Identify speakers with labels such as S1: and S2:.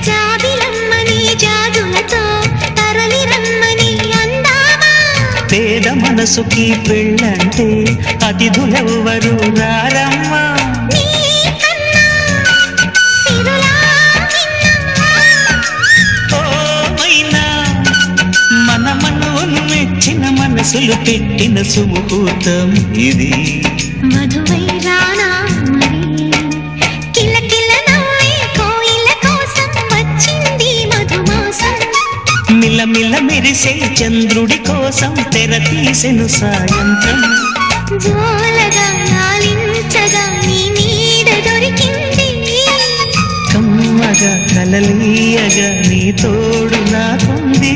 S1: జాబిలమ్మని జాజులతో తరలి రమ్మని అందామా
S2: పేద మనసుకి పెళ్ళంటే అతిథులెవ్వరు రారమ్మా మెచ్చిన మనసులు పెట్టిన సుముహూర్తం ఇది
S1: మధువై రానా మరి కిలకిల నవ్వే కోయిల కోసం వచ్చింది మధుమాసం
S2: మిలమిల మెరిసే చంద్రుడి కోసం తెర తీసెను సాయంత్రం
S1: జోలగా లాలించగా నీ నీడ దొరికింది
S2: కమ్మగా కలలీయగా నీ తోడు నాకుంది